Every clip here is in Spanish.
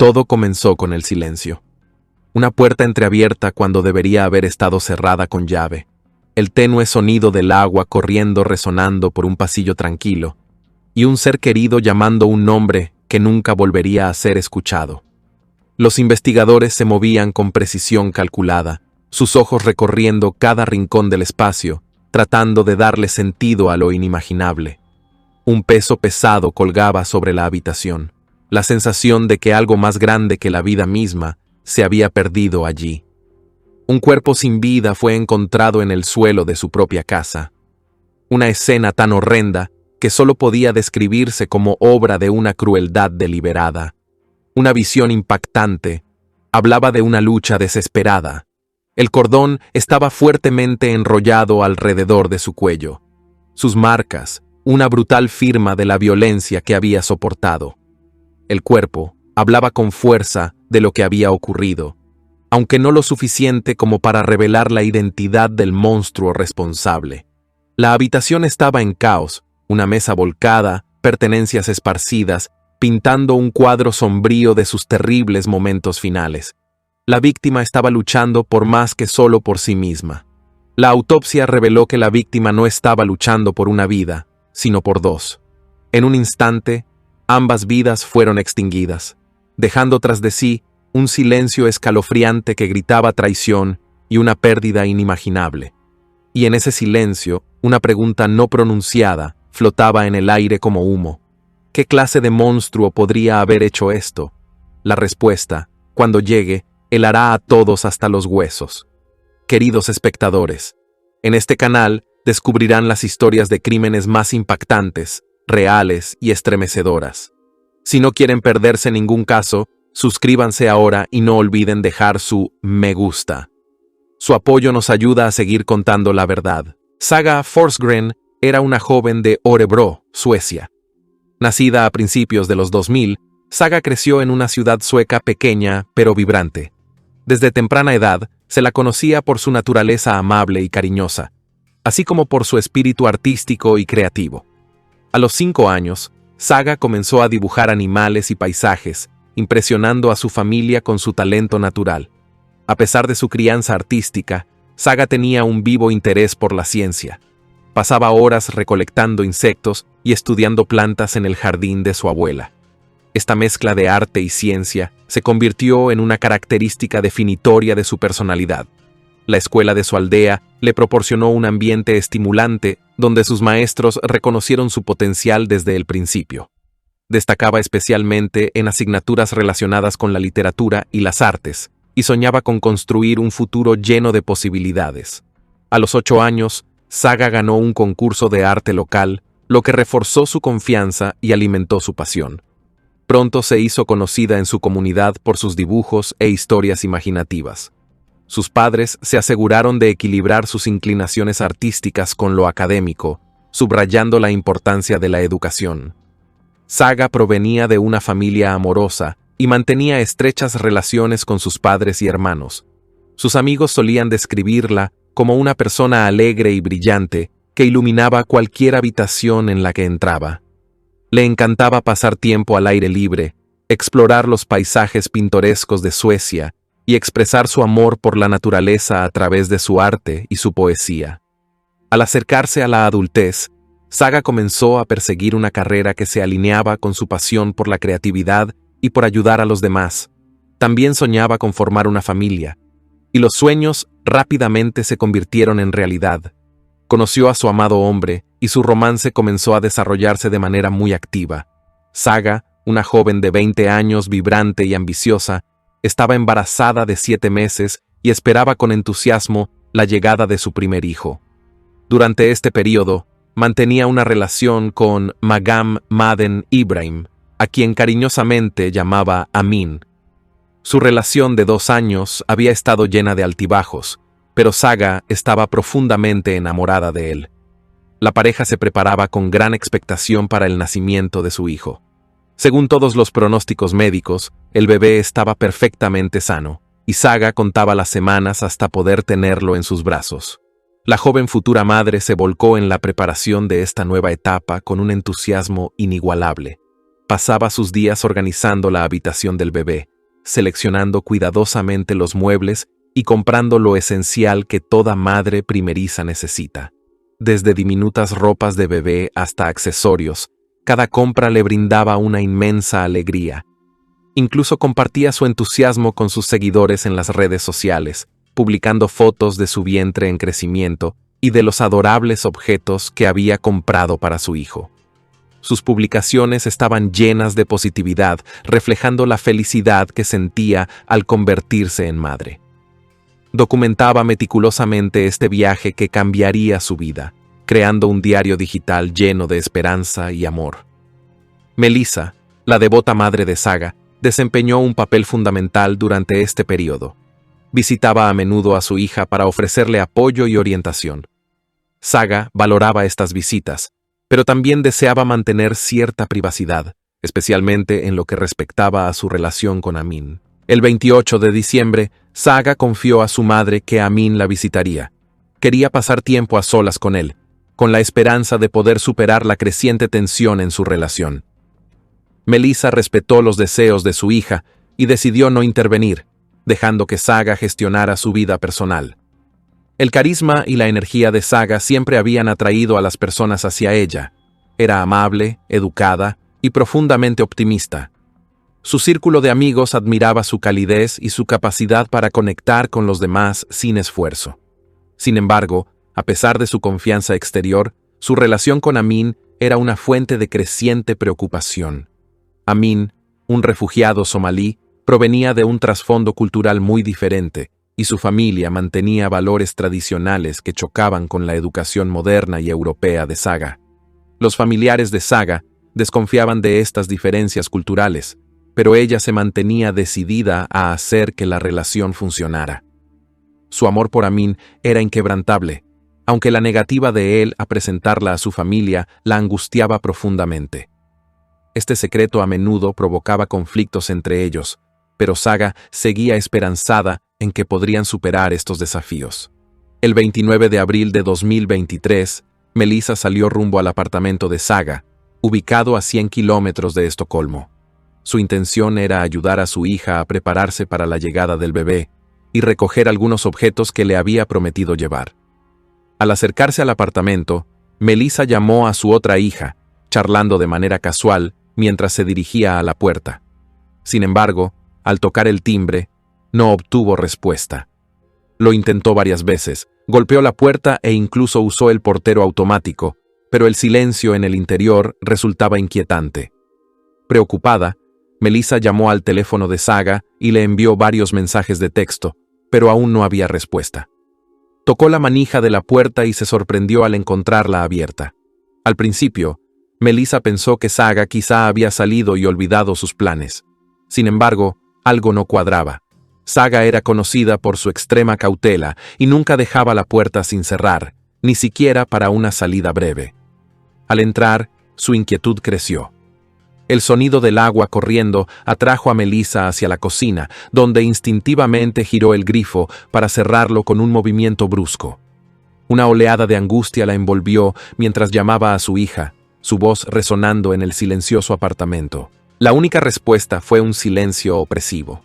Todo comenzó con el silencio. Una puerta entreabierta cuando debería haber estado cerrada con llave. El tenue sonido del agua corriendo resonando por un pasillo tranquilo. Y un ser querido llamando un nombre que nunca volvería a ser escuchado. Los investigadores se movían con precisión calculada, sus ojos recorriendo cada rincón del espacio, tratando de darle sentido a lo inimaginable. Un peso pesado colgaba sobre la habitación, la sensación de que algo más grande que la vida misma se había perdido allí. Un cuerpo sin vida fue encontrado en el suelo de su propia casa. Una escena tan horrenda que solo podía describirse como obra de una crueldad deliberada. Una visión impactante. Hablaba de una lucha desesperada. El cordón estaba fuertemente enrollado alrededor de su cuello. Sus marcas, una brutal firma de la violencia que había soportado. El cuerpo hablaba con fuerza de lo que había ocurrido, aunque no lo suficiente como para revelar la identidad del monstruo responsable. La habitación estaba en caos, una mesa volcada, pertenencias esparcidas, pintando un cuadro sombrío de sus terribles momentos finales. La víctima estaba luchando por más que solo por sí misma. La autopsia reveló que la víctima no estaba luchando por una vida, sino por dos. En un instante, ambas vidas fueron extinguidas, dejando tras de sí un silencio escalofriante que gritaba traición y una pérdida inimaginable. Y en ese silencio, una pregunta no pronunciada flotaba en el aire como humo. ¿Qué clase de monstruo podría haber hecho esto? La respuesta, cuando llegue, helará a todos hasta los huesos. Queridos espectadores, en este canal descubrirán las historias de crímenes más impactantes, reales y estremecedoras. Si no quieren perderse ningún caso, suscríbanse ahora y no olviden dejar su me gusta. Su apoyo nos ayuda a seguir contando la verdad. Saga Forsgren era una joven de Örebro, Suecia. Nacida a principios de los 2000, Saga creció en una ciudad sueca pequeña pero vibrante. Desde temprana edad, se la conocía por su naturaleza amable y cariñosa, así como por su espíritu artístico y creativo. A los 5 años, Saga comenzó a dibujar animales y paisajes, impresionando a su familia con su talento natural. A pesar de su crianza artística, Saga tenía un vivo interés por la ciencia. Pasaba horas recolectando insectos y estudiando plantas en el jardín de su abuela. Esta mezcla de arte y ciencia se convirtió en una característica definitoria de su personalidad. La escuela de su aldea le proporcionó un ambiente estimulante donde sus maestros reconocieron su potencial desde el principio. Destacaba especialmente en asignaturas relacionadas con la literatura y las artes, y soñaba con construir un futuro lleno de posibilidades. A los 8 años, Saga ganó un concurso de arte local, lo que reforzó su confianza y alimentó su pasión. Pronto se hizo conocida en su comunidad por sus dibujos e historias imaginativas. Sus padres se aseguraron de equilibrar sus inclinaciones artísticas con lo académico, subrayando la importancia de la educación. Saga provenía de una familia amorosa y mantenía estrechas relaciones con sus padres y hermanos. Sus amigos solían describirla como una persona alegre y brillante que iluminaba cualquier habitación en la que entraba. Le encantaba pasar tiempo al aire libre, explorar los paisajes pintorescos de Suecia y expresar su amor por la naturaleza a través de su arte y su poesía. Al acercarse a la adultez, Saga comenzó a perseguir una carrera que se alineaba con su pasión por la creatividad y por ayudar a los demás. También soñaba con formar una familia, y los sueños rápidamente se convirtieron en realidad. Conoció a su amado hombre y su romance comenzó a desarrollarse de manera muy activa. Saga, una joven de 20 años, vibrante y ambiciosa, estaba embarazada de 7 meses y esperaba con entusiasmo la llegada de su primer hijo. Durante este periodo, mantenía una relación con Magam Maden Ibrahim, a quien cariñosamente llamaba Amin. Su relación de 2 años había estado llena de altibajos, pero Saga estaba profundamente enamorada de él. La pareja se preparaba con gran expectación para el nacimiento de su hijo. Según todos los pronósticos médicos, el bebé estaba perfectamente sano, y Saga contaba las semanas hasta poder tenerlo en sus brazos. La joven futura madre se volcó en la preparación de esta nueva etapa con un entusiasmo inigualable. Pasaba sus días organizando la habitación del bebé, seleccionando cuidadosamente los muebles y comprando lo esencial que toda madre primeriza necesita. Desde diminutas ropas de bebé hasta accesorios, cada compra le brindaba una inmensa alegría. Incluso compartía su entusiasmo con sus seguidores en las redes sociales, publicando fotos de su vientre en crecimiento y de los adorables objetos que había comprado para su hijo. Sus publicaciones estaban llenas de positividad, reflejando la felicidad que sentía al convertirse en madre. Documentaba meticulosamente este viaje que cambiaría su vida, creando un diario digital lleno de esperanza y amor. Melissa, la devota madre de Saga, desempeñó un papel fundamental durante este periodo. Visitaba a menudo a su hija para ofrecerle apoyo y orientación. Saga valoraba estas visitas, pero también deseaba mantener cierta privacidad, especialmente en lo que respectaba a su relación con Amin. El 28 de diciembre, Saga confió a su madre que Amin la visitaría. Quería pasar tiempo a solas con él, con la esperanza de poder superar la creciente tensión en su relación. Melissa respetó los deseos de su hija y decidió no intervenir, dejando que Saga gestionara su vida personal. El carisma y la energía de Saga siempre habían atraído a las personas hacia ella. Era amable, educada y profundamente optimista. Su círculo de amigos admiraba su calidez y su capacidad para conectar con los demás sin esfuerzo. Sin embargo, a pesar de su confianza exterior, su relación con Amin era una fuente de creciente preocupación. Amin, un refugiado somalí, provenía de un trasfondo cultural muy diferente, y su familia mantenía valores tradicionales que chocaban con la educación moderna y europea de Saga. Los familiares de Saga desconfiaban de estas diferencias culturales, pero ella se mantenía decidida a hacer que la relación funcionara. Su amor por Amin era inquebrantable, aunque la negativa de él a presentarla a su familia la angustiaba profundamente. Este secreto a menudo provocaba conflictos entre ellos, pero Saga seguía esperanzada en que podrían superar estos desafíos. El 29 de abril de 2023, Melissa salió rumbo al apartamento de Saga, ubicado a 100 kilómetros de Estocolmo. Su intención era ayudar a su hija a prepararse para la llegada del bebé y recoger algunos objetos que le había prometido llevar. Al acercarse al apartamento, Melissa llamó a su otra hija, charlando de manera casual mientras se dirigía a la puerta. Sin embargo, al tocar el timbre, no obtuvo respuesta. Lo intentó varias veces, golpeó la puerta e incluso usó el portero automático, pero el silencio en el interior resultaba inquietante. Preocupada, Melissa llamó al teléfono de Saga y le envió varios mensajes de texto, pero aún no había respuesta. Tocó la manija de la puerta y se sorprendió al encontrarla abierta. Al principio, Melissa pensó que Saga quizá había salido y olvidado sus planes. Sin embargo, algo no cuadraba. Saga era conocida por su extrema cautela y nunca dejaba la puerta sin cerrar, ni siquiera para una salida breve. Al entrar, su inquietud creció. El sonido del agua corriendo atrajo a Melissa hacia la cocina, donde instintivamente giró el grifo para cerrarlo con un movimiento brusco. Una oleada de angustia la envolvió mientras llamaba a su hija, su voz resonando en el silencioso apartamento. La única respuesta fue un silencio opresivo.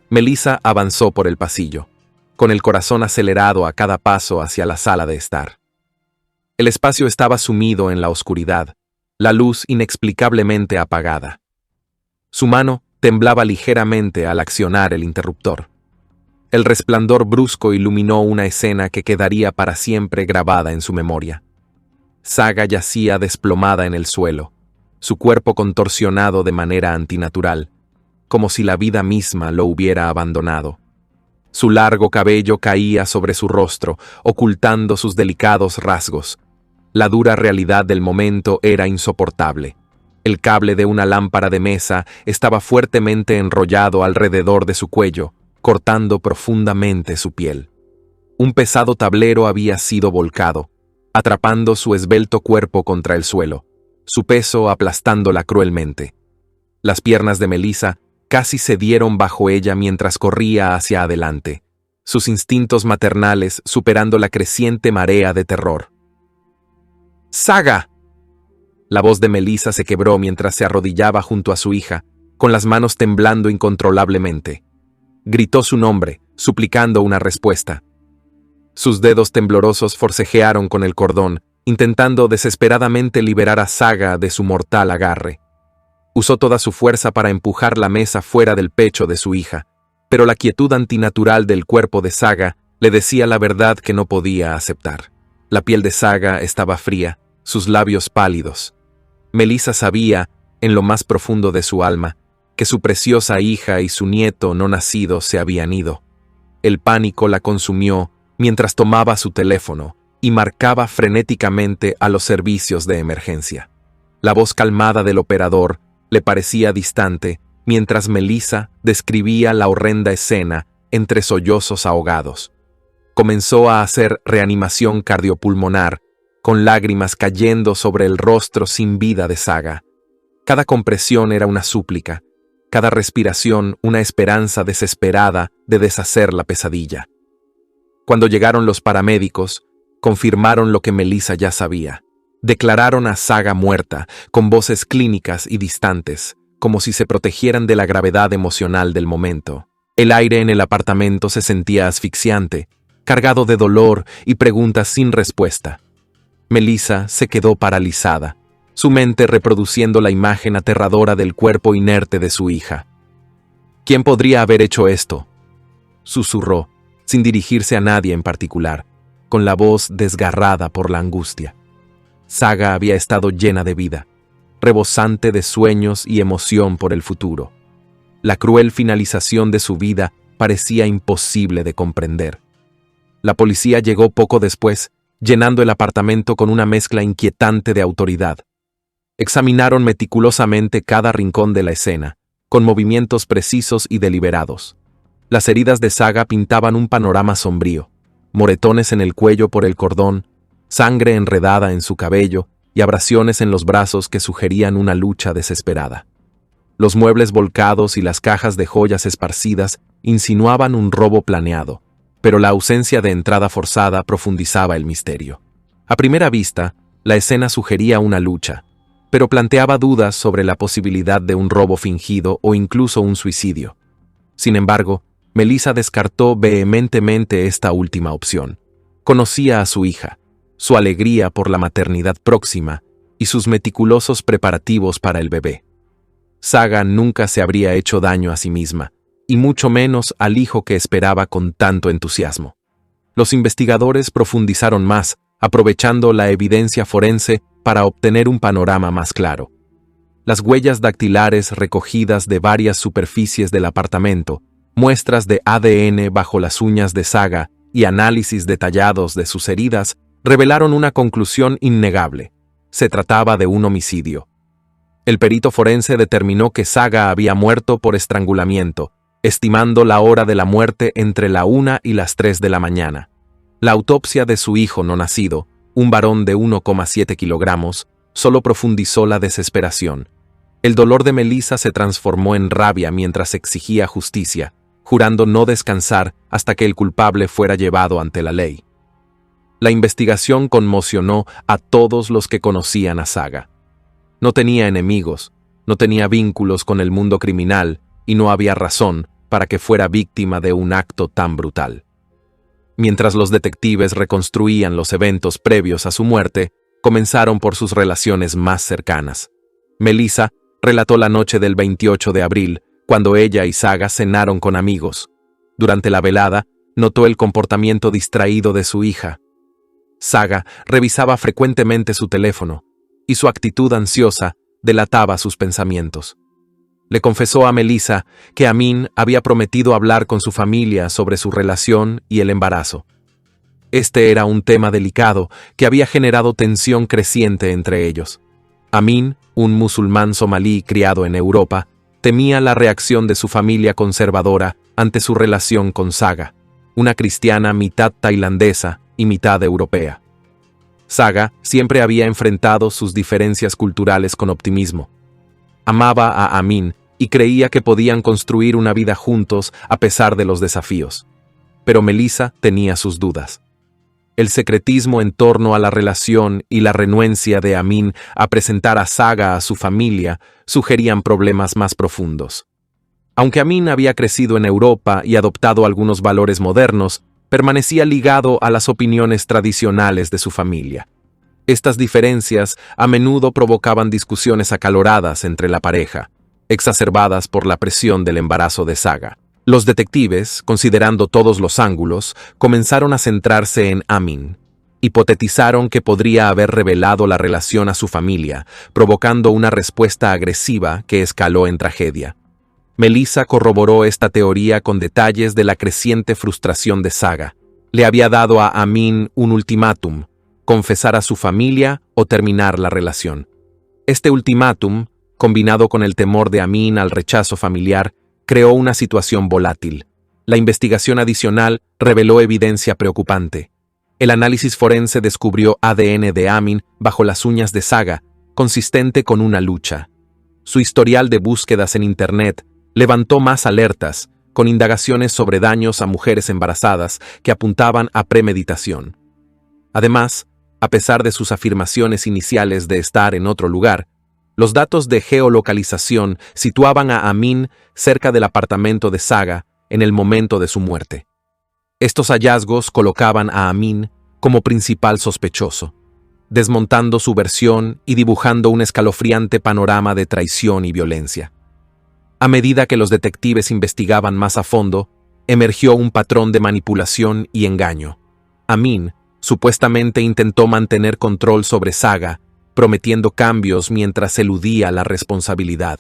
Melissa avanzó por el pasillo, con el corazón acelerado a cada paso hacia la sala de estar. El espacio estaba sumido en la oscuridad, la luz inexplicablemente apagada. Su mano temblaba ligeramente al accionar el interruptor. El resplandor brusco iluminó una escena que quedaría para siempre grabada en su memoria. Saga yacía desplomada en el suelo, su cuerpo contorsionado de manera antinatural, como si la vida misma lo hubiera abandonado. Su largo cabello caía sobre su rostro, ocultando sus delicados rasgos. La dura realidad del momento era insoportable. El cable de una lámpara de mesa estaba fuertemente enrollado alrededor de su cuello, cortando profundamente su piel. Un pesado tablero había sido volcado, atrapando su esbelto cuerpo contra el suelo, su peso aplastándola cruelmente. Las piernas de Melissa casi cedieron bajo ella mientras corría hacia adelante, sus instintos maternales superando la creciente marea de terror. ¡Saga! La voz de Melissa se quebró mientras se arrodillaba junto a su hija, con las manos temblando incontrolablemente. Gritó su nombre, suplicando una respuesta. Sus dedos temblorosos forcejearon con el cordón, intentando desesperadamente liberar a Saga de su mortal agarre. Usó toda su fuerza para empujar la mesa fuera del pecho de su hija, pero la quietud antinatural del cuerpo de Saga le decía la verdad que no podía aceptar. La piel de Saga estaba fría, sus labios pálidos. Melissa sabía, en lo más profundo de su alma, que su preciosa hija y su nieto no nacido se habían ido. El pánico la consumió mientras tomaba su teléfono y marcaba frenéticamente a los servicios de emergencia. La voz calmada del operador le parecía distante mientras Melissa describía la horrenda escena entre sollozos ahogados. Comenzó a hacer reanimación cardiopulmonar, con lágrimas cayendo sobre el rostro sin vida de Saga. Cada compresión era una súplica, cada respiración una esperanza desesperada de deshacer la pesadilla. Cuando llegaron los paramédicos, confirmaron lo que Melissa ya sabía. Declararon a Saga muerta, con voces clínicas y distantes, como si se protegieran de la gravedad emocional del momento. El aire en el apartamento se sentía asfixiante, cargado de dolor y preguntas sin respuesta. Melissa se quedó paralizada, su mente reproduciendo la imagen aterradora del cuerpo inerte de su hija. ¿Quién podría haber hecho esto?, susurró, sin dirigirse a nadie en particular, con la voz desgarrada por la angustia. Saga había estado llena de vida, rebosante de sueños y emoción por el futuro. La cruel finalización de su vida parecía imposible de comprender. La policía llegó poco después, llenando el apartamento con una mezcla inquietante de autoridad. Examinaron meticulosamente cada rincón de la escena, con movimientos precisos y deliberados. Las heridas de Saga pintaban un panorama sombrío: moretones en el cuello por el cordón, sangre enredada en su cabello y abrasiones en los brazos que sugerían una lucha desesperada. Los muebles volcados y las cajas de joyas esparcidas insinuaban un robo planeado, pero la ausencia de entrada forzada profundizaba el misterio. A primera vista, la escena sugería una lucha, pero planteaba dudas sobre la posibilidad de un robo fingido o incluso un suicidio. Sin embargo, Melissa descartó vehementemente esta última opción. Conocía a su hija, su alegría por la maternidad próxima y sus meticulosos preparativos para el bebé. Saga nunca se habría hecho daño a sí misma, y mucho menos al hijo que esperaba con tanto entusiasmo. Los investigadores profundizaron más, aprovechando la evidencia forense para obtener un panorama más claro. Las huellas dactilares recogidas de varias superficies del apartamento, muestras de ADN bajo las uñas de Saga y análisis detallados de sus heridas revelaron una conclusión innegable: se trataba de un homicidio. El perito forense determinó que Saga había muerto por estrangulamiento, estimando la hora de la muerte entre la 1 y las 3 de la mañana. La autopsia de su hijo no nacido, un varón de 1,7 kilogramos, solo profundizó la desesperación. El dolor de Melissa se transformó en rabia mientras exigía justicia, jurando no descansar hasta que el culpable fuera llevado ante la ley. La investigación conmocionó a todos los que conocían a Saga. No tenía enemigos, no tenía vínculos con el mundo criminal y no había razón para que fuera víctima de un acto tan brutal. Mientras los detectives reconstruían los eventos previos a su muerte, comenzaron por sus relaciones más cercanas. Melissa relató la noche del 28 de abril, cuando ella y Saga cenaron con amigos. Durante la velada, notó el comportamiento distraído de su hija. Saga revisaba frecuentemente su teléfono, y su actitud ansiosa delataba sus pensamientos. Le confesó a Melissa que Amin había prometido hablar con su familia sobre su relación y el embarazo. Este era un tema delicado que había generado tensión creciente entre ellos. Amin, un musulmán somalí criado en Europa, temía la reacción de su familia conservadora ante su relación con Saga, una cristiana mitad tailandesa y mitad europea. Saga siempre había enfrentado sus diferencias culturales con optimismo. Amaba a Amin y creía que podían construir una vida juntos a pesar de los desafíos. Pero Melissa tenía sus dudas. El secretismo en torno a la relación y la renuencia de Amin a presentar a Saga a su familia sugerían problemas más profundos. Aunque Amin había crecido en Europa y adoptado algunos valores modernos, permanecía ligado a las opiniones tradicionales de su familia. Estas diferencias a menudo provocaban discusiones acaloradas entre la pareja, exacerbadas por la presión del embarazo de Saga. Los detectives, considerando todos los ángulos, comenzaron a centrarse en Amin. Hipotetizaron que podría haber revelado la relación a su familia, provocando una respuesta agresiva que escaló en tragedia. Melissa corroboró esta teoría con detalles de la creciente frustración de Saga. Le había dado a Amin un ultimátum: confesar a su familia o terminar la relación. Este ultimátum, combinado con el temor de Amin al rechazo familiar, creó una situación volátil. La investigación adicional reveló evidencia preocupante. El análisis forense descubrió ADN de Amin bajo las uñas de Saga, consistente con una lucha. Su historial de búsquedas en Internet levantó más alertas, con indagaciones sobre daños a mujeres embarazadas que apuntaban a premeditación. Además, a pesar de sus afirmaciones iniciales de estar en otro lugar, los datos de geolocalización situaban a Amin cerca del apartamento de Saga en el momento de su muerte. Estos hallazgos colocaban a Amin como principal sospechoso, desmontando su versión y dibujando un escalofriante panorama de traición y violencia. A medida que los detectives investigaban más a fondo, emergió un patrón de manipulación y engaño. Amin supuestamente intentó mantener control sobre Saga, prometiendo cambios mientras eludía la responsabilidad.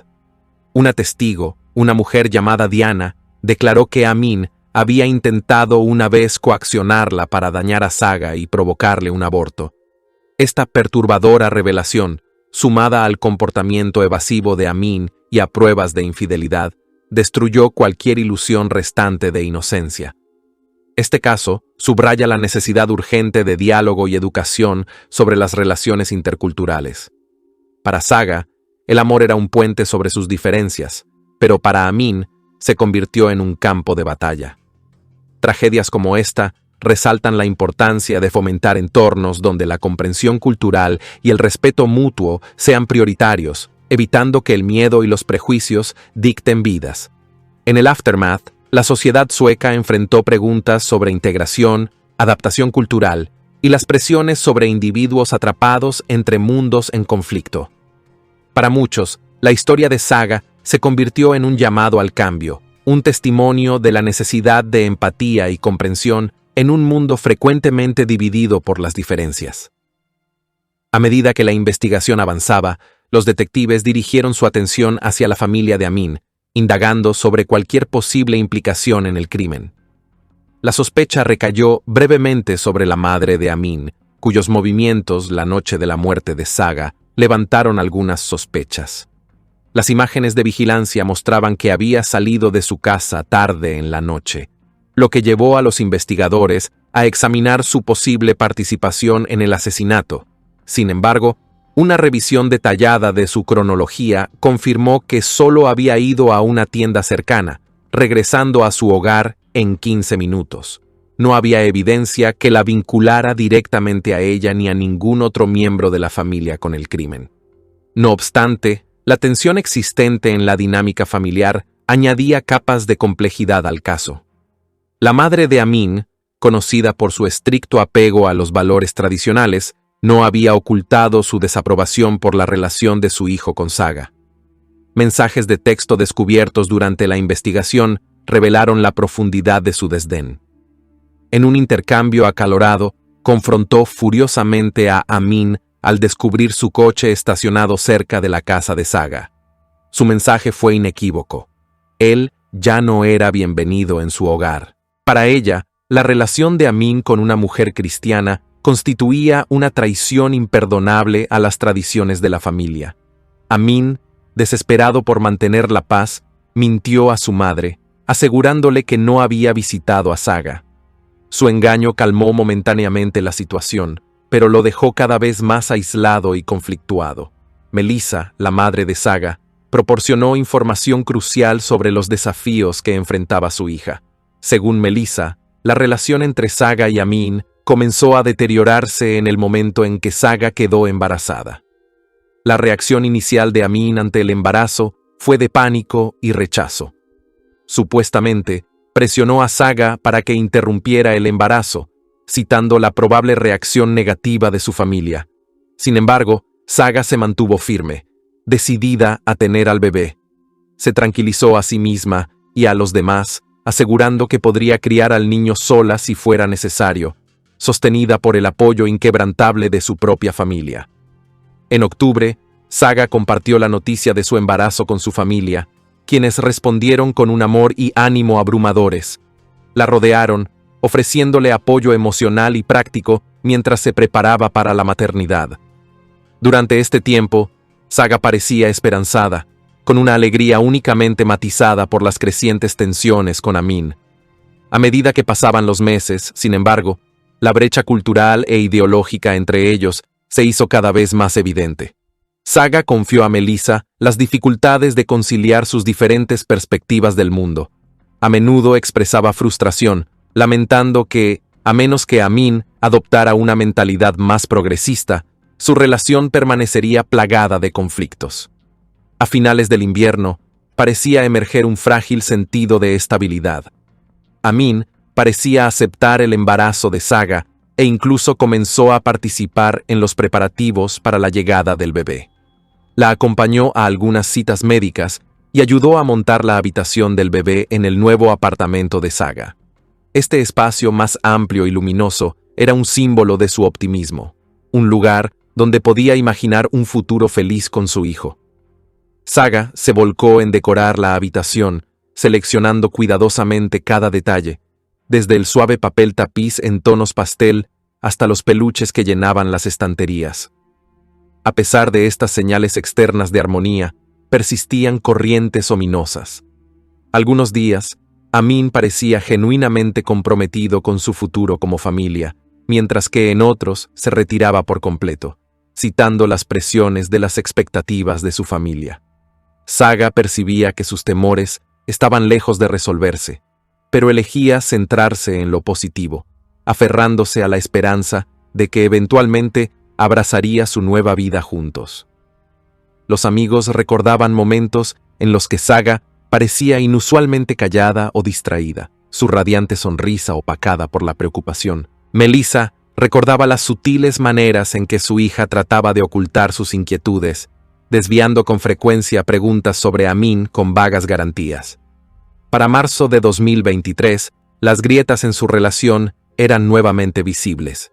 Una testigo, una mujer llamada Diana, declaró que Amin había intentado una vez coaccionarla para dañar a Saga y provocarle un aborto. Esta perturbadora revelación, sumada al comportamiento evasivo de Amin y a pruebas de infidelidad, destruyó cualquier ilusión restante de inocencia. Este caso subraya la necesidad urgente de diálogo y educación sobre las relaciones interculturales. Para Saga, el amor era un puente sobre sus diferencias, pero para Amin se convirtió en un campo de batalla. Tragedias como esta resaltan la importancia de fomentar entornos donde la comprensión cultural y el respeto mutuo sean prioritarios, evitando que el miedo y los prejuicios dicten vidas. En el aftermath, la sociedad sueca enfrentó preguntas sobre integración, adaptación cultural y las presiones sobre individuos atrapados entre mundos en conflicto. Para muchos, la historia de Saga se convirtió en un llamado al cambio, un testimonio de la necesidad de empatía y comprensión en un mundo frecuentemente dividido por las diferencias. A medida que la investigación avanzaba, los detectives dirigieron su atención hacia la familia de Amin, indagando sobre cualquier posible implicación en el crimen. La sospecha recayó brevemente sobre la madre de Amin, cuyos movimientos la noche de la muerte de Saga levantaron algunas sospechas. Las imágenes de vigilancia mostraban que había salido de su casa tarde en la noche, lo que llevó a los investigadores a examinar su posible participación en el asesinato. Sin embargo, una revisión detallada de su cronología confirmó que solo había ido a una tienda cercana, regresando a su hogar en 15 minutos. No había evidencia que la vinculara directamente a ella ni a ningún otro miembro de la familia con el crimen. No obstante, la tensión existente en la dinámica familiar añadía capas de complejidad al caso. La madre de Amin, conocida por su estricto apego a los valores tradicionales, no había ocultado su desaprobación por la relación de su hijo con Saga. Mensajes de texto descubiertos durante la investigación revelaron la profundidad de su desdén. En un intercambio acalorado, confrontó furiosamente a Amin al descubrir su coche estacionado cerca de la casa de Saga. Su mensaje fue inequívoco: él ya no era bienvenido en su hogar. Para ella, la relación de Amin con una mujer cristiana constituía una traición imperdonable a las tradiciones de la familia. Amin, desesperado por mantener la paz, mintió a su madre, asegurándole que no había visitado a Saga. Su engaño calmó momentáneamente la situación, pero lo dejó cada vez más aislado y conflictuado. Melissa, la madre de Saga, proporcionó información crucial sobre los desafíos que enfrentaba su hija. Según Melissa, la relación entre Saga y Amin comenzó a deteriorarse en el momento en que Saga quedó embarazada. La reacción inicial de Amin ante el embarazo fue de pánico y rechazo. Supuestamente, presionó a Saga para que interrumpiera el embarazo, citando la probable reacción negativa de su familia. Sin embargo, Saga se mantuvo firme, decidida a tener al bebé. Se tranquilizó a sí misma y a los demás, asegurando que podría criar al niño sola si fuera necesario, sostenida por el apoyo inquebrantable de su propia familia. En octubre, Saga compartió la noticia de su embarazo con su familia, quienes respondieron con un amor y ánimo abrumadores. La rodearon, ofreciéndole apoyo emocional y práctico mientras se preparaba para la maternidad. Durante este tiempo, Saga parecía esperanzada, con una alegría únicamente matizada por las crecientes tensiones con Amin. A medida que pasaban los meses, sin embargo, la brecha cultural e ideológica entre ellos se hizo cada vez más evidente. Saga confió a Melissa las dificultades de conciliar sus diferentes perspectivas del mundo. A menudo expresaba frustración, lamentando que, a menos que Amin adoptara una mentalidad más progresista, su relación permanecería plagada de conflictos. A finales del invierno, parecía emerger un frágil sentido de estabilidad. Amin parecía aceptar el embarazo de Saga e incluso comenzó a participar en los preparativos para la llegada del bebé. La acompañó a algunas citas médicas y ayudó a montar la habitación del bebé en el nuevo apartamento de Saga. Este espacio más amplio y luminoso era un símbolo de su optimismo, un lugar donde podía imaginar un futuro feliz con su hijo. Saga se volcó en decorar la habitación, seleccionando cuidadosamente cada detalle, desde el suave papel tapiz en tonos pastel hasta los peluches que llenaban las estanterías. A pesar de estas señales externas de armonía, persistían corrientes ominosas. Algunos días, Amin parecía genuinamente comprometido con su futuro como familia, mientras que en otros se retiraba por completo, citando las presiones de las expectativas de su familia. Saga percibía que sus temores estaban lejos de resolverse, pero elegía centrarse en lo positivo, aferrándose a la esperanza de que eventualmente abrazaría su nueva vida juntos. Los amigos recordaban momentos en los que Saga parecía inusualmente callada o distraída, su radiante sonrisa opacada por la preocupación. Melissa recordaba las sutiles maneras en que su hija trataba de ocultar sus inquietudes, desviando con frecuencia preguntas sobre Amin con vagas garantías. Para marzo de 2023, las grietas en su relación eran nuevamente visibles.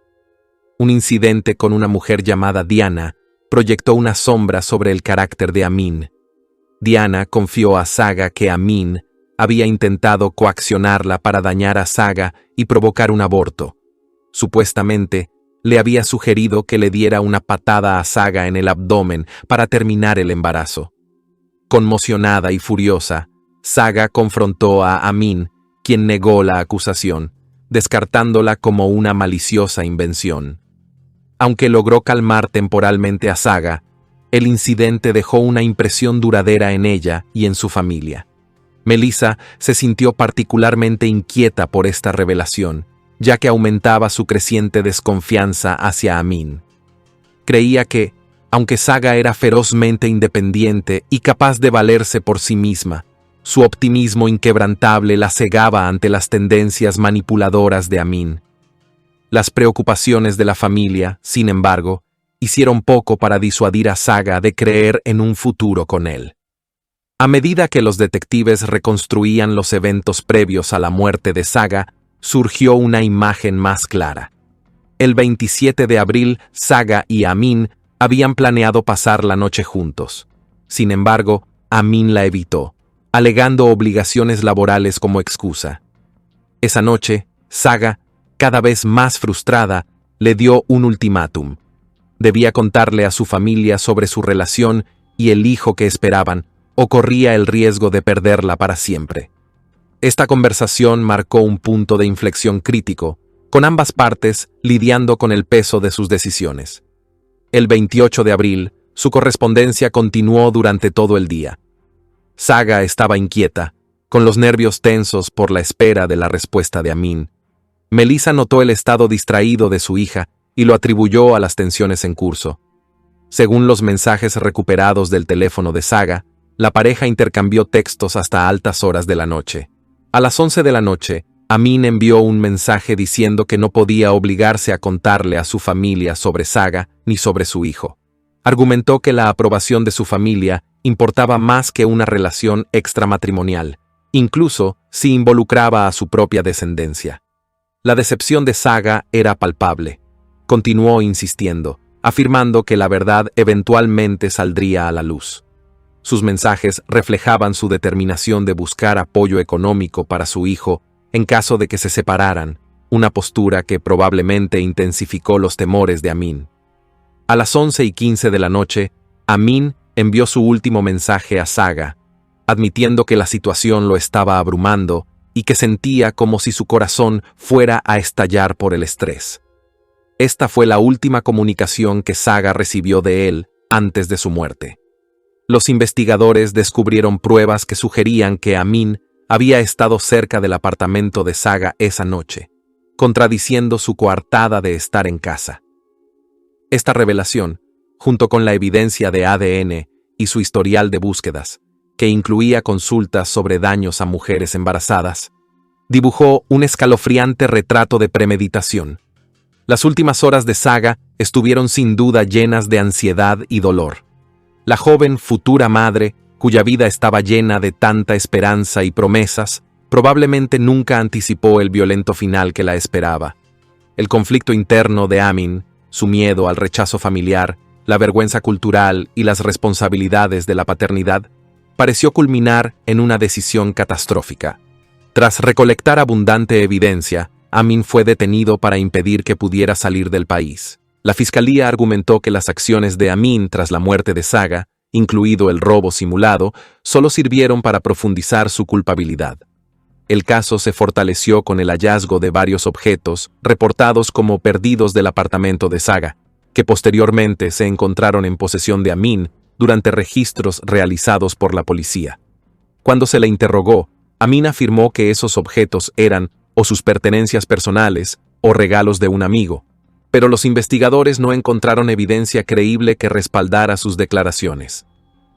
Un incidente con una mujer llamada Diana proyectó una sombra sobre el carácter de Amin. Diana confió a Saga que Amin había intentado coaccionarla para dañar a Saga y provocar un aborto. Supuestamente, le había sugerido que le diera una patada a Saga en el abdomen para terminar el embarazo. Conmocionada y furiosa, Saga confrontó a Amin, quien negó la acusación, descartándola como una maliciosa invención. Aunque logró calmar temporalmente a Saga, el incidente dejó una impresión duradera en ella y en su familia. Melissa se sintió particularmente inquieta por esta revelación, ya que aumentaba su creciente desconfianza hacia Amin. Creía que, aunque Saga era ferozmente independiente y capaz de valerse por sí misma, su optimismo inquebrantable la cegaba ante las tendencias manipuladoras de Amin. Las preocupaciones de la familia, sin embargo, hicieron poco para disuadir a Saga de creer en un futuro con él. A medida que los detectives reconstruían los eventos previos a la muerte de Saga, surgió una imagen más clara. El 27 de abril, Saga y Amin habían planeado pasar la noche juntos. Sin embargo, Amin la evitó, alegando obligaciones laborales como excusa. Esa noche, Saga, cada vez más frustrada, le dio un ultimátum. Debía contarle a su familia sobre su relación y el hijo que esperaban, o corría el riesgo de perderla para siempre. Esta conversación marcó un punto de inflexión crítico, con ambas partes lidiando con el peso de sus decisiones. El 28 de abril, su correspondencia continuó durante todo el día. Saga estaba inquieta, con los nervios tensos por la espera de la respuesta de Amin. Melissa notó el estado distraído de su hija y lo atribuyó a las tensiones en curso. Según los mensajes recuperados del teléfono de Saga, la pareja intercambió textos hasta altas horas de la noche. A las 11 de la noche, Amin envió un mensaje diciendo que no podía obligarse a contarle a su familia sobre Saga ni sobre su hijo. Argumentó que la aprobación de su familia importaba más que una relación extramatrimonial, incluso si involucraba a su propia descendencia. La decepción de Saga era palpable. Continuó insistiendo, afirmando que la verdad eventualmente saldría a la luz. Sus mensajes reflejaban su determinación de buscar apoyo económico para su hijo en caso de que se separaran, una postura que probablemente intensificó los temores de Amin. A las 11:15 de la noche, Amin envió su último mensaje a Saga, admitiendo que la situación lo estaba abrumando y que sentía como si su corazón fuera a estallar por el estrés. Esta fue la última comunicación que Saga recibió de él antes de su muerte. Los investigadores descubrieron pruebas que sugerían que Amin había estado cerca del apartamento de Saga esa noche, contradiciendo su coartada de estar en casa. Esta revelación, junto con la evidencia de ADN y su historial de búsquedas, que incluía consultas sobre daños a mujeres embarazadas, dibujó un escalofriante retrato de premeditación. Las últimas horas de Saga estuvieron sin duda llenas de ansiedad y dolor. La joven futura madre, cuya vida estaba llena de tanta esperanza y promesas, probablemente nunca anticipó el violento final que la esperaba. El conflicto interno de Amin, su miedo al rechazo familiar, la vergüenza cultural y las responsabilidades de la paternidad, pareció culminar en una decisión catastrófica. Tras recolectar abundante evidencia, Amin fue detenido para impedir que pudiera salir del país. La fiscalía argumentó que las acciones de Amin tras la muerte de Saga, incluido el robo simulado, solo sirvieron para profundizar su culpabilidad. El caso se fortaleció con el hallazgo de varios objetos reportados como perdidos del apartamento de Saga, que posteriormente se encontraron en posesión de Amin durante registros realizados por la policía. Cuando se le interrogó, Amin afirmó que esos objetos eran o sus pertenencias personales o regalos de un amigo, pero los investigadores no encontraron evidencia creíble que respaldara sus declaraciones.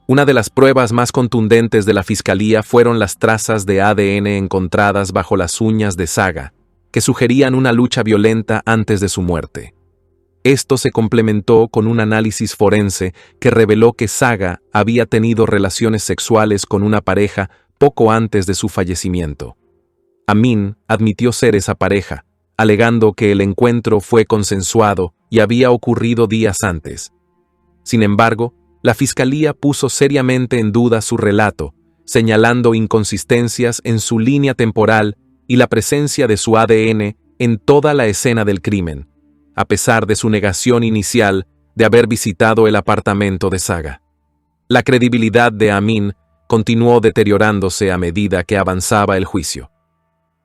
Una de las pruebas más contundentes de la fiscalía fueron las trazas de ADN encontradas bajo las uñas de Saga, que sugerían una lucha violenta antes de su muerte. Esto se complementó con un análisis forense que reveló que Saga había tenido relaciones sexuales con una pareja poco antes de su fallecimiento. Amin admitió ser esa pareja, alegando que el encuentro fue consensuado y había ocurrido días antes. Sin embargo, la fiscalía puso seriamente en duda su relato, señalando inconsistencias en su línea temporal y la presencia de su ADN en toda la escena del crimen, a pesar de su negación inicial de haber visitado el apartamento de Saga. La credibilidad de Amin continuó deteriorándose a medida que avanzaba el juicio.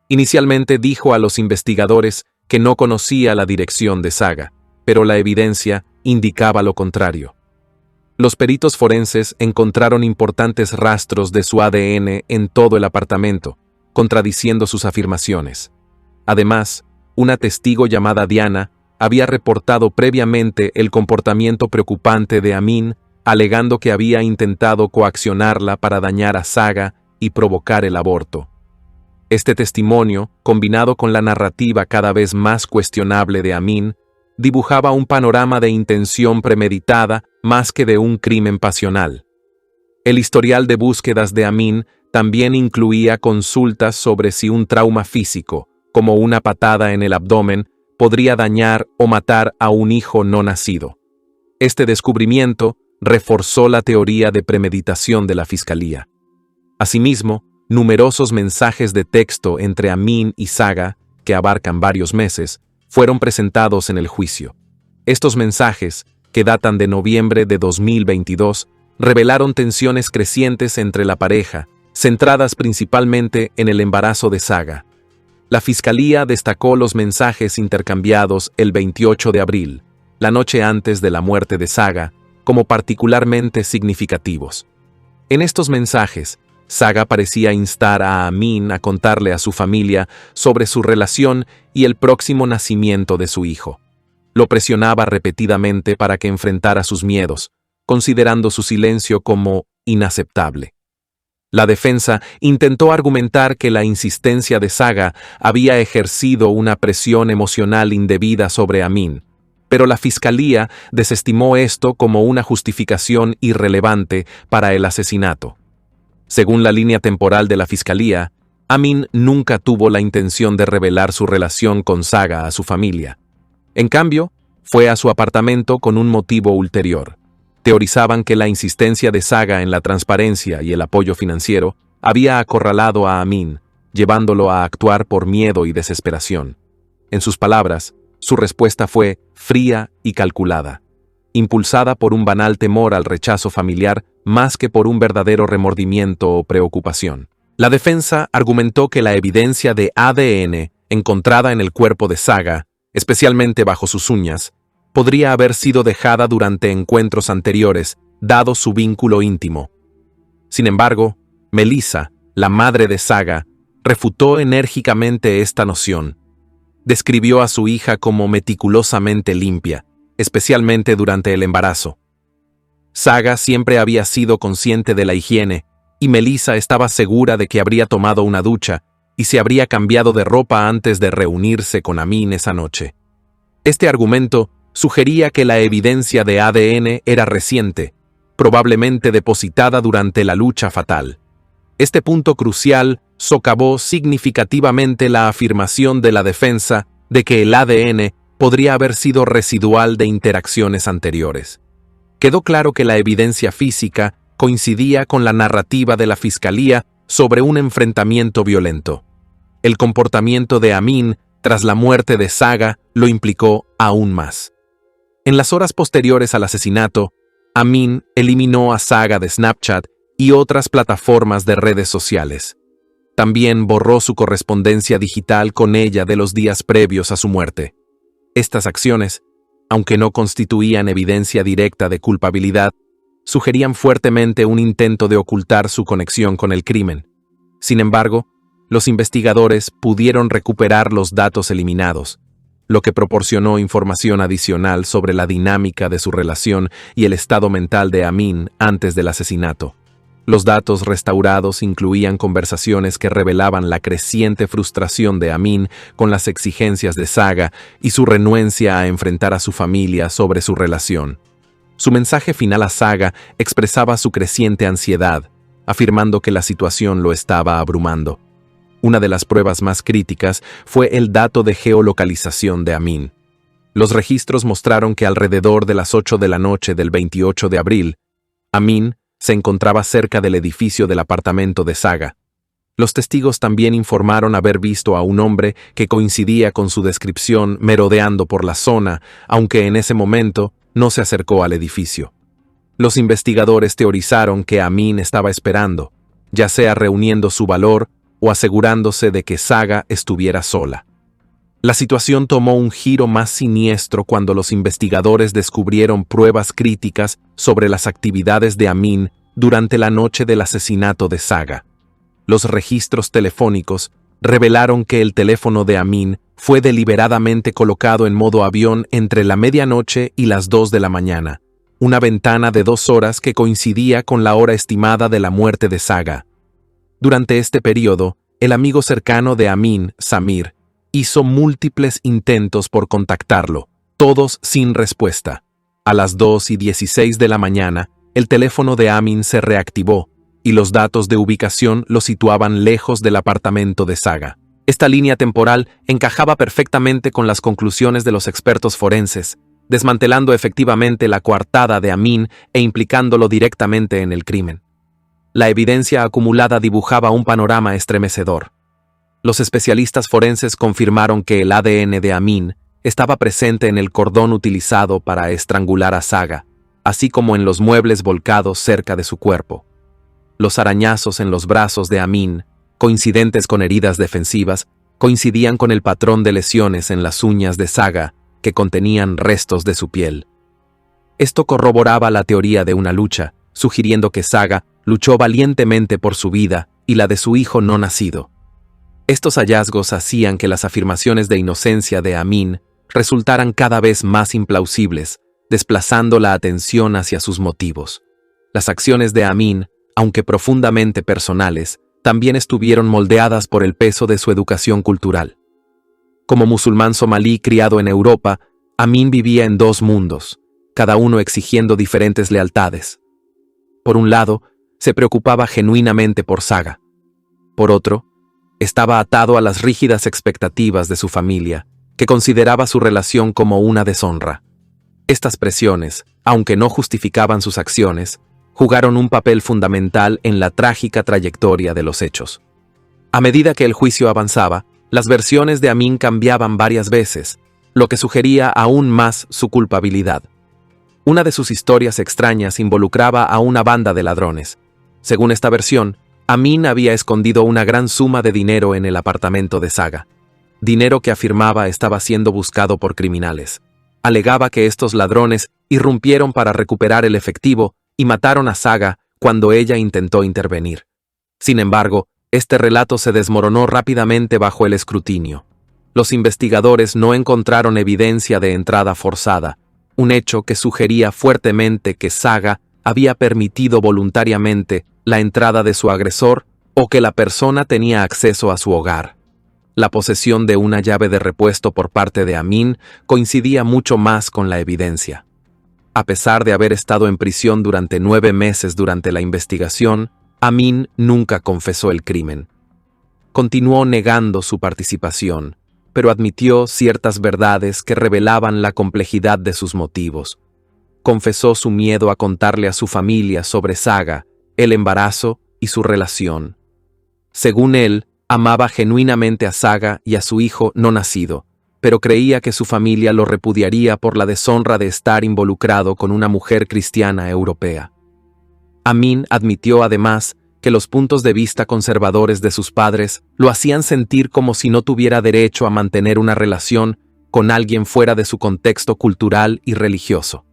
Inicialmente dijo a los investigadores que no conocía la dirección de Saga, pero la evidencia indicaba lo contrario. Los peritos forenses encontraron importantes rastros de su ADN en todo el apartamento, contradiciendo sus afirmaciones. Además, una testigo llamada Diana había reportado previamente el comportamiento preocupante de Amin, alegando que había intentado coaccionarla para dañar a Saga y provocar el aborto. Este testimonio, combinado con la narrativa cada vez más cuestionable de Amin, dibujaba un panorama de intención premeditada más que de un crimen pasional. El historial de búsquedas de Amin también incluía consultas sobre si un trauma físico, como una patada en el abdomen, podría dañar o matar a un hijo no nacido. Este descubrimiento reforzó la teoría de premeditación de la fiscalía. Asimismo, numerosos mensajes de texto entre Amin y Saga, que abarcan varios meses, fueron presentados en el juicio. Estos mensajes, que datan de noviembre de 2022, revelaron tensiones crecientes entre la pareja, centradas principalmente en el embarazo de Saga. La fiscalía destacó los mensajes intercambiados el 28 de abril, la noche antes de la muerte de Saga, como particularmente significativos. En estos mensajes, Saga parecía instar a Amin a contarle a su familia sobre su relación y el próximo nacimiento de su hijo. Lo presionaba repetidamente para que enfrentara sus miedos, considerando su silencio como inaceptable. La defensa intentó argumentar que la insistencia de Saga había ejercido una presión emocional indebida sobre Amin, pero la fiscalía desestimó esto como una justificación irrelevante para el asesinato. Según la línea temporal de la fiscalía, Amin nunca tuvo la intención de revelar su relación con Saga a su familia. En cambio, fue a su apartamento con un motivo ulterior. Teorizaban que la insistencia de Saga en la transparencia y el apoyo financiero había acorralado a Amin, llevándolo a actuar por miedo y desesperación. En sus palabras, su respuesta fue fría y calculada, impulsada por un banal temor al rechazo familiar más que por un verdadero remordimiento o preocupación. La defensa argumentó que la evidencia de ADN encontrada en el cuerpo de Saga, especialmente bajo sus uñas, podría haber sido dejada durante encuentros anteriores, dado su vínculo íntimo. Sin embargo, Melissa, la madre de Saga, refutó enérgicamente esta noción. Describió a su hija como meticulosamente limpia, especialmente durante el embarazo. Saga siempre había sido consciente de la higiene, y Melissa estaba segura de que habría tomado una ducha y se habría cambiado de ropa antes de reunirse con Amin esa noche. Este argumento sugería que la evidencia de ADN era reciente, probablemente depositada durante la lucha fatal. Este punto crucial socavó significativamente la afirmación de la defensa de que el ADN podría haber sido residual de interacciones anteriores. Quedó claro que la evidencia física coincidía con la narrativa de la fiscalía sobre un enfrentamiento violento. El comportamiento de Amin tras la muerte de Saga lo implicó aún más. En las horas posteriores al asesinato, Amin eliminó a Saga de Snapchat y otras plataformas de redes sociales. También borró su correspondencia digital con ella de los días previos a su muerte. Estas acciones, aunque no constituían evidencia directa de culpabilidad, sugerían fuertemente un intento de ocultar su conexión con el crimen. Sin embargo, los investigadores pudieron recuperar los datos eliminados, lo que proporcionó información adicional sobre la dinámica de su relación y el estado mental de Amin antes del asesinato. Los datos restaurados incluían conversaciones que revelaban la creciente frustración de Amin con las exigencias de Saga y su renuencia a enfrentar a su familia sobre su relación. Su mensaje final a Saga expresaba su creciente ansiedad, afirmando que la situación lo estaba abrumando. Una de las pruebas más críticas fue el dato de geolocalización de Amin. Los registros mostraron que alrededor de las 8 de la noche del 28 de abril, Amin se encontraba cerca del edificio del apartamento de Saga. Los testigos también informaron haber visto a un hombre que coincidía con su descripción merodeando por la zona, aunque en ese momento no se acercó al edificio. Los investigadores teorizaron que Amin estaba esperando, ya sea reuniendo su valor o asegurándose de que Saga estuviera sola. La situación tomó un giro más siniestro cuando los investigadores descubrieron pruebas críticas sobre las actividades de Amin durante la noche del asesinato de Saga. Los registros telefónicos revelaron que el teléfono de Amin fue deliberadamente colocado en modo avión entre la medianoche y las 2 de la mañana, una ventana de 2 horas que coincidía con la hora estimada de la muerte de Saga. Durante este periodo, el amigo cercano de Amin, Samir, hizo múltiples intentos por contactarlo, todos sin respuesta. A las 2:16 de la mañana, el teléfono de Amin se reactivó, y los datos de ubicación lo situaban lejos del apartamento de Saga. Esta línea temporal encajaba perfectamente con las conclusiones de los expertos forenses, desmantelando efectivamente la coartada de Amin e implicándolo directamente en el crimen. La evidencia acumulada dibujaba un panorama estremecedor. Los especialistas forenses confirmaron que el ADN de Amin estaba presente en el cordón utilizado para estrangular a Saga, así como en los muebles volcados cerca de su cuerpo. Los arañazos en los brazos de Amin, coincidentes con heridas defensivas, coincidían con el patrón de lesiones en las uñas de Saga que contenían restos de su piel. Esto corroboraba la teoría de una lucha, sugiriendo que Saga luchó valientemente por su vida y la de su hijo no nacido. Estos hallazgos hacían que las afirmaciones de inocencia de Amin resultaran cada vez más implausibles, desplazando la atención hacia sus motivos. Las acciones de Amin, aunque profundamente personales, también estuvieron moldeadas por el peso de su educación cultural. Como musulmán somalí criado en Europa, Amin vivía en dos mundos, cada uno exigiendo diferentes lealtades. Por un lado, se preocupaba genuinamente por Saga. Por otro, estaba atado a las rígidas expectativas de su familia, que consideraba su relación como una deshonra. Estas presiones, aunque no justificaban sus acciones, jugaron un papel fundamental en la trágica trayectoria de los hechos. A medida que el juicio avanzaba, las versiones de Amin cambiaban varias veces, lo que sugería aún más su culpabilidad. Una de sus historias extrañas involucraba a una banda de ladrones. Según esta versión, Amin había escondido una gran suma de dinero en el apartamento de Saga. Dinero que afirmaba estaba siendo buscado por criminales. Alegaba que estos ladrones irrumpieron para recuperar el efectivo y mataron a Saga cuando ella intentó intervenir. Sin embargo, este relato se desmoronó rápidamente bajo el escrutinio. Los investigadores no encontraron evidencia de entrada forzada, un hecho que sugería fuertemente que Saga había permitido voluntariamente la entrada de su agresor o que la persona tenía acceso a su hogar. La posesión de una llave de repuesto por parte de Amin coincidía mucho más con la evidencia. A pesar de haber estado en prisión durante 9 meses durante la investigación, Amin nunca confesó el crimen. Continuó negando su participación, pero admitió ciertas verdades que revelaban la complejidad de sus motivos. Confesó su miedo a contarle a su familia sobre Saga, el embarazo y su relación. Según él, amaba genuinamente a Saga y a su hijo no nacido, pero creía que su familia lo repudiaría por la deshonra de estar involucrado con una mujer cristiana europea. Amin admitió además que los puntos de vista conservadores de sus padres lo hacían sentir como si no tuviera derecho a mantener una relación con alguien fuera de su contexto cultural y religioso.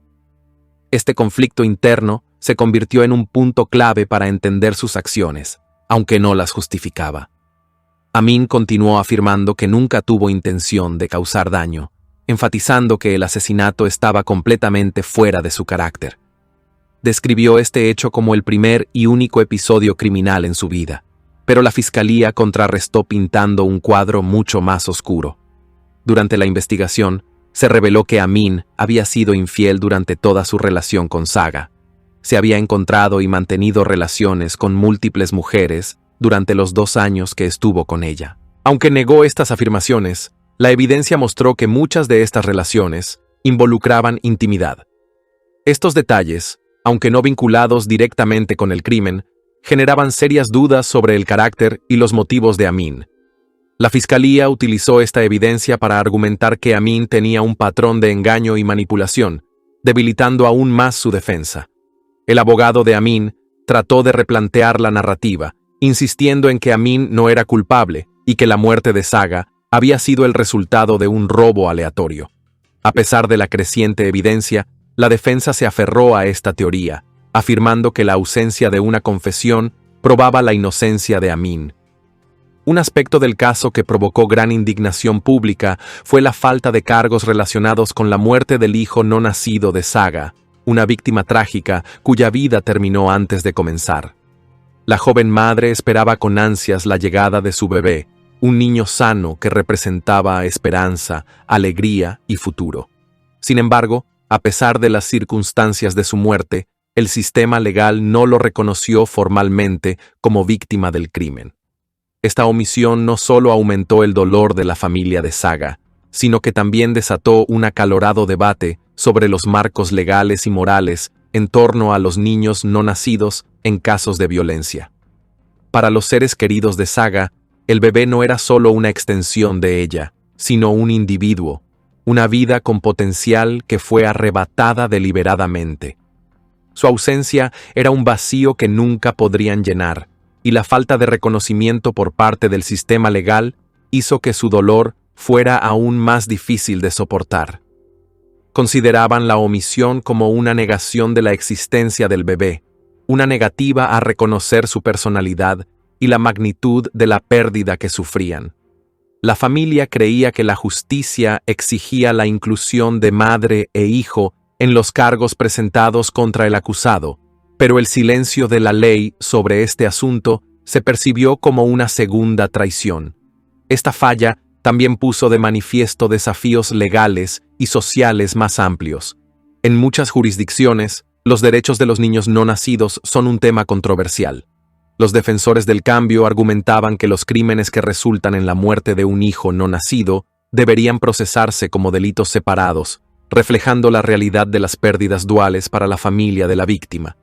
Este conflicto interno se convirtió en un punto clave para entender sus acciones, aunque no las justificaba. Amin continuó afirmando que nunca tuvo intención de causar daño, enfatizando que el asesinato estaba completamente fuera de su carácter. Describió este hecho como el primer y único episodio criminal en su vida, pero la fiscalía contrarrestó pintando un cuadro mucho más oscuro. Durante la investigación, se reveló que Amin había sido infiel durante toda su relación con Saga. Se había encontrado y mantenido relaciones con múltiples mujeres durante los 2 años que estuvo con ella. Aunque negó estas afirmaciones, la evidencia mostró que muchas de estas relaciones involucraban intimidad. Estos detalles, aunque no vinculados directamente con el crimen, generaban serias dudas sobre el carácter y los motivos de Amin. La fiscalía utilizó esta evidencia para argumentar que Amin tenía un patrón de engaño y manipulación, debilitando aún más su defensa. El abogado de Amin trató de replantear la narrativa, insistiendo en que Amin no era culpable y que la muerte de Saga había sido el resultado de un robo aleatorio. A pesar de la creciente evidencia, la defensa se aferró a esta teoría, afirmando que la ausencia de una confesión probaba la inocencia de Amin. Un aspecto del caso que provocó gran indignación pública fue la falta de cargos relacionados con la muerte del hijo no nacido de Saga, una víctima trágica cuya vida terminó antes de comenzar. La joven madre esperaba con ansias la llegada de su bebé, un niño sano que representaba esperanza, alegría y futuro. Sin embargo, a pesar de las circunstancias de su muerte, el sistema legal no lo reconoció formalmente como víctima del crimen. Esta omisión no solo aumentó el dolor de la familia de Saga, sino que también desató un acalorado debate sobre los marcos legales y morales en torno a los niños no nacidos en casos de violencia. Para los seres queridos de Saga, el bebé no era solo una extensión de ella, sino un individuo, una vida con potencial que fue arrebatada deliberadamente. Su ausencia era un vacío que nunca podrían llenar, y la falta de reconocimiento por parte del sistema legal hizo que su dolor fuera aún más difícil de soportar. Consideraban la omisión como una negación de la existencia del bebé, una negativa a reconocer su personalidad y la magnitud de la pérdida que sufrían. La familia creía que la justicia exigía la inclusión de madre e hijo en los cargos presentados contra el acusado, pero el silencio de la ley sobre este asunto se percibió como una segunda traición. Esta falla también puso de manifiesto desafíos legales y sociales más amplios. En muchas jurisdicciones, los derechos de los niños no nacidos son un tema controversial. Los defensores del cambio argumentaban que los crímenes que resultan en la muerte de un hijo no nacido deberían procesarse como delitos separados, reflejando la realidad de las pérdidas duales para la familia de la víctima.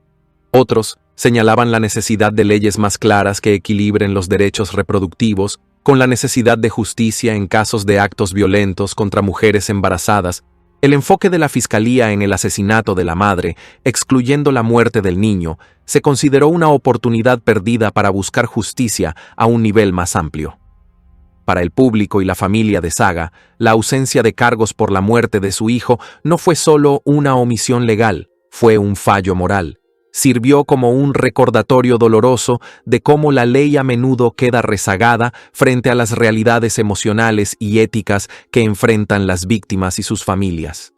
Otros señalaban la necesidad de leyes más claras que equilibren los derechos reproductivos con la necesidad de justicia en casos de actos violentos contra mujeres embarazadas. El enfoque de la Fiscalía en el asesinato de la madre, excluyendo la muerte del niño, se consideró una oportunidad perdida para buscar justicia a un nivel más amplio. Para el público y la familia de Saga, la ausencia de cargos por la muerte de su hijo no fue solo una omisión legal, fue un fallo moral. Sirvió como un recordatorio doloroso de cómo la ley a menudo queda rezagada frente a las realidades emocionales y éticas que enfrentan las víctimas y sus familias.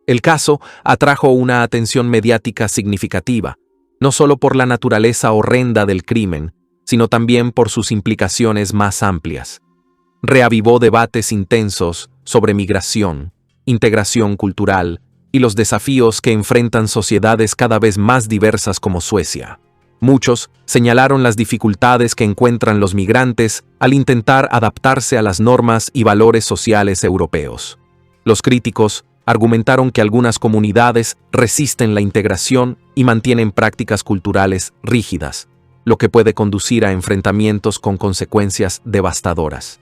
El caso atrajo una atención mediática significativa, no solo por la naturaleza horrenda del crimen, sino también por sus implicaciones más amplias. Reavivó debates intensos sobre migración, integración cultural, y los desafíos que enfrentan sociedades cada vez más diversas como Suecia. Muchos señalaron las dificultades que encuentran los migrantes al intentar adaptarse a las normas y valores sociales europeos. Los críticos argumentaron que algunas comunidades resisten la integración y mantienen prácticas culturales rígidas, lo que puede conducir a enfrentamientos con consecuencias devastadoras.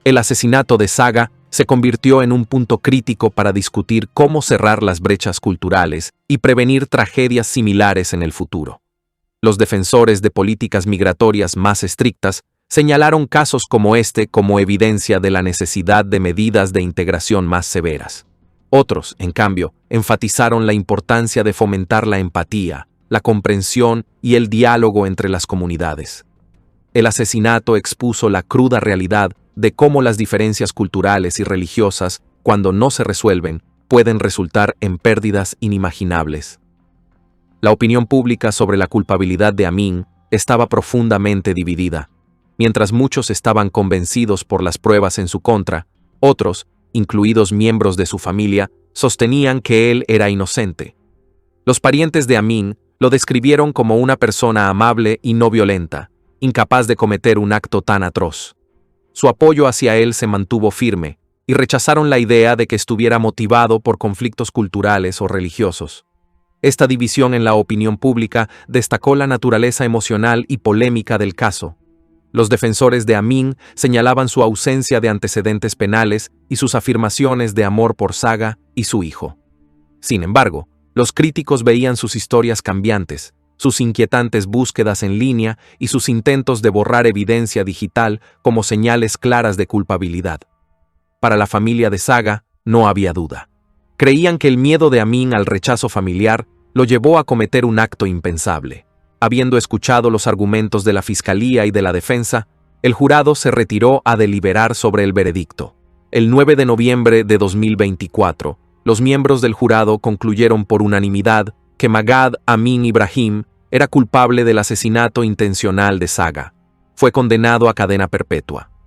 El asesinato de Saga se convirtió en un punto crítico para discutir cómo cerrar las brechas culturales y prevenir tragedias similares en el futuro. Los defensores de políticas migratorias más estrictas señalaron casos como este como evidencia de la necesidad de medidas de integración más severas. Otros, en cambio, enfatizaron la importancia de fomentar la empatía, la comprensión y el diálogo entre las comunidades. El asesinato expuso la cruda realidad de cómo las diferencias culturales y religiosas, cuando no se resuelven, pueden resultar en pérdidas inimaginables. La opinión pública sobre la culpabilidad de Amin estaba profundamente dividida. Mientras muchos estaban convencidos por las pruebas en su contra, otros, incluidos miembros de su familia, sostenían que él era inocente. Los parientes de Amin lo describieron como una persona amable y no violenta, incapaz de cometer un acto tan atroz. Su apoyo hacia él se mantuvo firme, y rechazaron la idea de que estuviera motivado por conflictos culturales o religiosos. Esta división en la opinión pública destacó la naturaleza emocional y polémica del caso. Los defensores de Amin señalaban su ausencia de antecedentes penales y sus afirmaciones de amor por Saga y su hijo. Sin embargo, los críticos veían sus historias cambiantes, sus inquietantes búsquedas en línea y sus intentos de borrar evidencia digital como señales claras de culpabilidad. Para la familia de Saga, no había duda. Creían que el miedo de Amin al rechazo familiar lo llevó a cometer un acto impensable. Habiendo escuchado los argumentos de la Fiscalía y de la defensa, el jurado se retiró a deliberar sobre el veredicto. El 9 de noviembre de 2024, los miembros del jurado concluyeron por unanimidad que Magad Amin Ibrahim era culpable del asesinato intencional de Saga. Fue condenado a cadena perpetua.